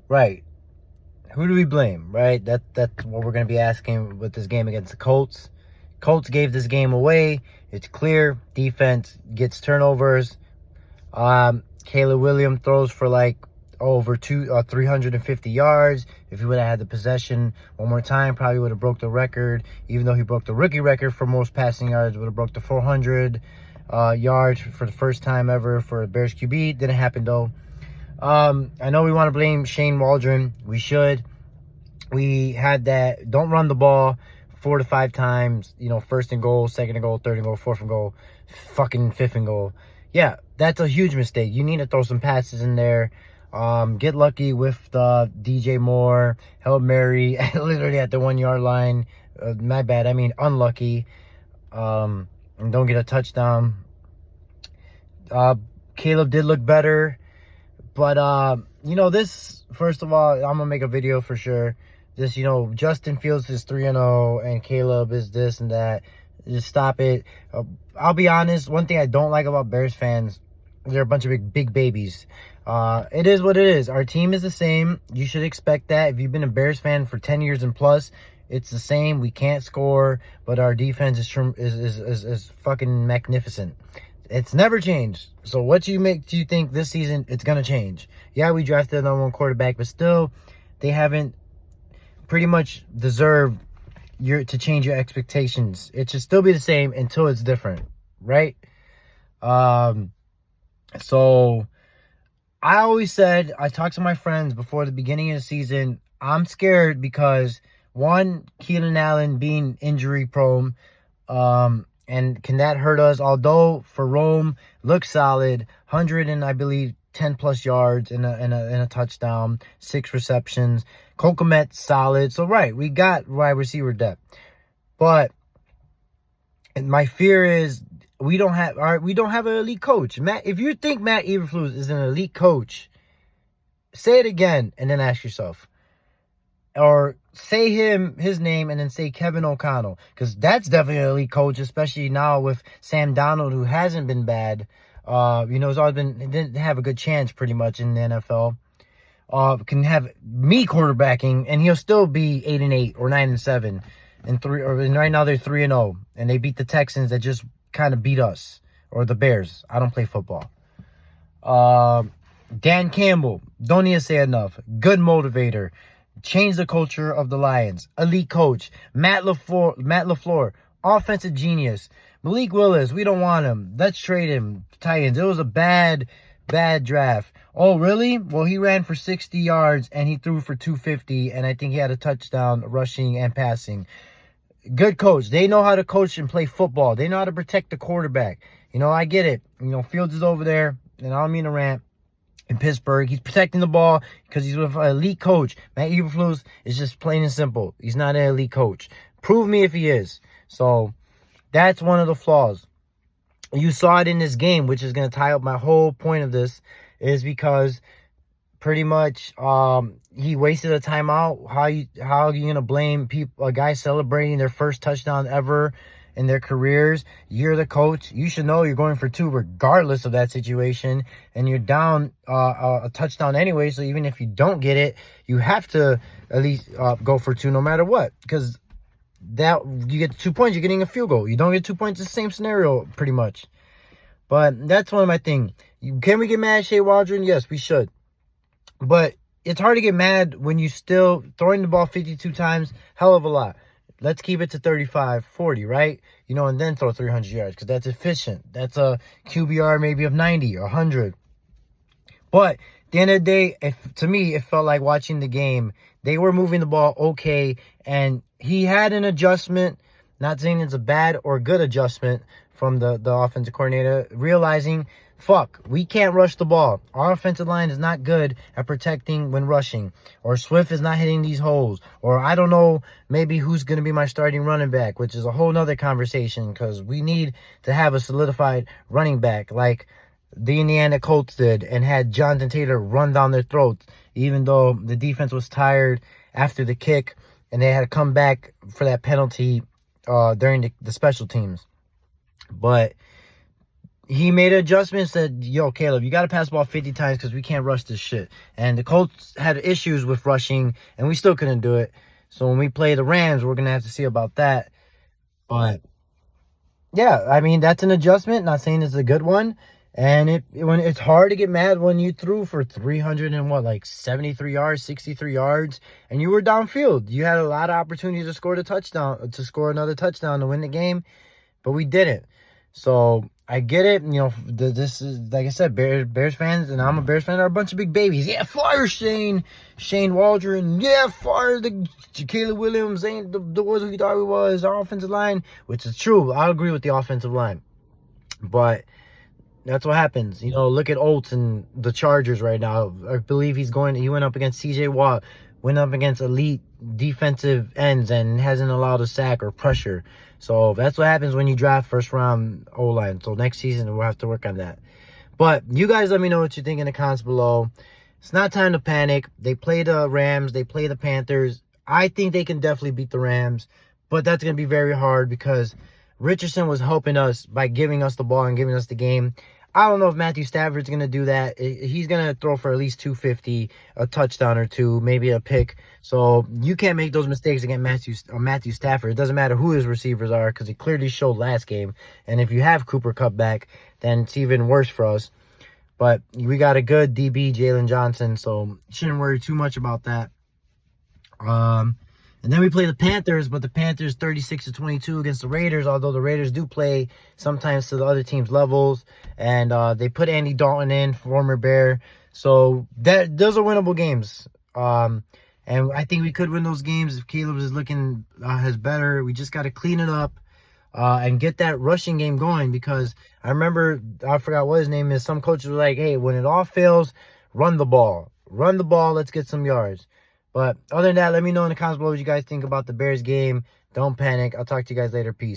Right. Who do we blame, right? That's what we're going to be asking with this game against the Colts. Colts gave this game away. It's clear. Defense gets turnovers. Caleb Williams throws for like over 350 yards. If he would have had the possession one more time, probably would have broke the record. Even though he broke the rookie record for most passing yards, would have broke the 400 yards for the first time ever for a Bears QB. Didn't happen though. I know we want to blame Shane Waldron. We should. We had that. Don't run the ball 4 to 5 times. First and goal, second and goal, third and goal, fourth and goal, fucking fifth and goal. Yeah, that's a huge mistake. You need to throw some passes in there. Get lucky with the DJ Moore, Hail Mary, literally at the 1 yard line. My bad. I mean, unlucky. And don't get a touchdown. Caleb did look better. But, this, first of all, I'm going to make a video for sure. This, Justin Fields is 3-0 and Caleb is this and that. Just stop it. I'll be honest. One thing I don't like about Bears fans, they're a bunch of big babies. It is what it is. Our team is the same. You should expect that. If you've been a Bears fan for 10 years and plus, it's the same. We can't score, but our defense is fucking magnificent. It's never changed. So what do you think this season it's going to change? Yeah, we drafted the #1 quarterback, but still, they haven't pretty much deserved to change your expectations. It should still be the same until it's different, right? So I always said, I talked to my friends before the beginning of the season, I'm scared because, one, Keenan Allen being injury prone, and can that hurt us? Although for Rome, looks solid, 100 and I believe 10 plus yards and a touchdown, 6 receptions. Kokomet solid. So right, we got wide receiver depth, but my fear is we don't have an elite coach. Matt, if you think Matt Eberflus is an elite coach, say it again and then ask yourself. Or say his name and then say Kevin O'Connell. Because that's definitely an elite coach, especially now with Sam Darnold, who hasn't been bad. He's always didn't have a good chance pretty much in the NFL. Can have me quarterbacking and he'll still be 8-8 or 9-7. And right now they're 3-0. And they beat the Texans that just kind of beat us. Or the Bears. I don't play football. Dan Campbell. Don't need to say enough. Good motivator. Change the culture of the Lions. Elite coach. Matt LaFleur. Offensive genius. Malik Willis. We don't want him. Let's trade him. Titans. It was a bad draft. Oh, really? Well, he ran for 60 yards and he threw for 250. And I think he had a touchdown rushing and passing. Good coach. They know how to coach and play football. They know how to protect the quarterback. I get it. Fields is over there. And I don't mean to rant. In Pittsburgh, he's protecting the ball because he's with an elite coach. Matt Eberflus is just plain and simple. He's not an elite coach. Prove me if he is. So that's one of the flaws. You saw it in this game, which is going to tie up my whole point of this, is because pretty much he wasted a timeout. How are you going to blame a guy celebrating their first touchdown ever in their careers? You're the coach. You should know you're going for 2 regardless of that situation, and you're down a touchdown anyway. So even if you don't get it, you have to at least go for 2 no matter what, because that you get 2 points, you're getting a field goal. You don't get 2 points, it's the same scenario pretty much. But that's one of my things. Can we get mad at Shea Waldron? Yes, we should. But it's hard to get mad when you still throwing the ball 52 times, hell of a lot. Let's keep it to 35, 40, right? And then throw 300 yards because that's efficient. That's a QBR maybe of 90 or 100. But at the end of the day, to me, it felt like watching the game. They were moving the ball okay, and he had an adjustment. Not saying it's a bad or good adjustment from the offensive coordinator, realizing, fuck, we can't rush the ball. Our offensive line is not good at protecting when rushing. Or Swift is not hitting these holes. Or I don't know, maybe who's going to be my starting running back, which is a whole nother conversation because we need to have a solidified running back like the Indiana Colts did and had Jonathan Taylor run down their throats, even though the defense was tired after the kick and they had to come back for that penalty during the special teams. But he made an adjustment, said, yo, Caleb, you got to pass the ball 50 times because we can't rush this shit. And the Colts had issues with rushing, and we still couldn't do it. So when we play the Rams, we're going to have to see about that. But, yeah, I mean, that's an adjustment. Not saying it's a good one. And when it's hard to get mad when you threw for 300 and what, like 73 yards, 63 yards, and you were downfield. You had a lot of opportunity to score another touchdown to win the game, but we didn't. So I get it. You know, this is, like I said, Bears fans, and I'm a Bears fan, are a bunch of big babies. Yeah, fire Shane Waldron. Yeah, fire the Caleb Williams. Ain't the was who he thought he was. Our offensive line, which is true. I agree with the offensive line, but that's what happens. You know, look at Olts and the Chargers right now. I believe he went up against CJ Watt, went up against elite defensive ends and hasn't allowed a sack or pressure. So that's what happens when you draft first round O-line. So next season we'll have to work on that. But you guys let me know what you think in the comments below. It's not time to panic. They play the Rams. They play the Panthers. I think they can definitely beat the Rams. But that's going to be very hard because Richardson was helping us by giving us the ball and giving us the game. I don't know if Matthew Stafford's going to do that. He's going to throw for at least 250, a touchdown or two, maybe a pick. So you can't make those mistakes against Matthew Stafford. It doesn't matter who his receivers are because he clearly showed last game. And if you have Cooper Kupp back, then it's even worse for us. But we got a good DB, Jalen Johnson, so shouldn't worry too much about that. And then we play the Panthers, but the Panthers 36-22 against the Raiders, although the Raiders do play sometimes to the other team's levels. And they put Andy Dalton in, former Bear. So those are winnable games. And I think we could win those games if Caleb is looking his better. We just got to clean it up and get that rushing game going, because I remember, I forgot what his name is, some coaches were like, hey, when it all fails, run the ball. Run the ball, let's get some yards. But other than that, let me know in the comments below what you guys think about the Bears game. Don't panic. I'll talk to you guys later. Peace.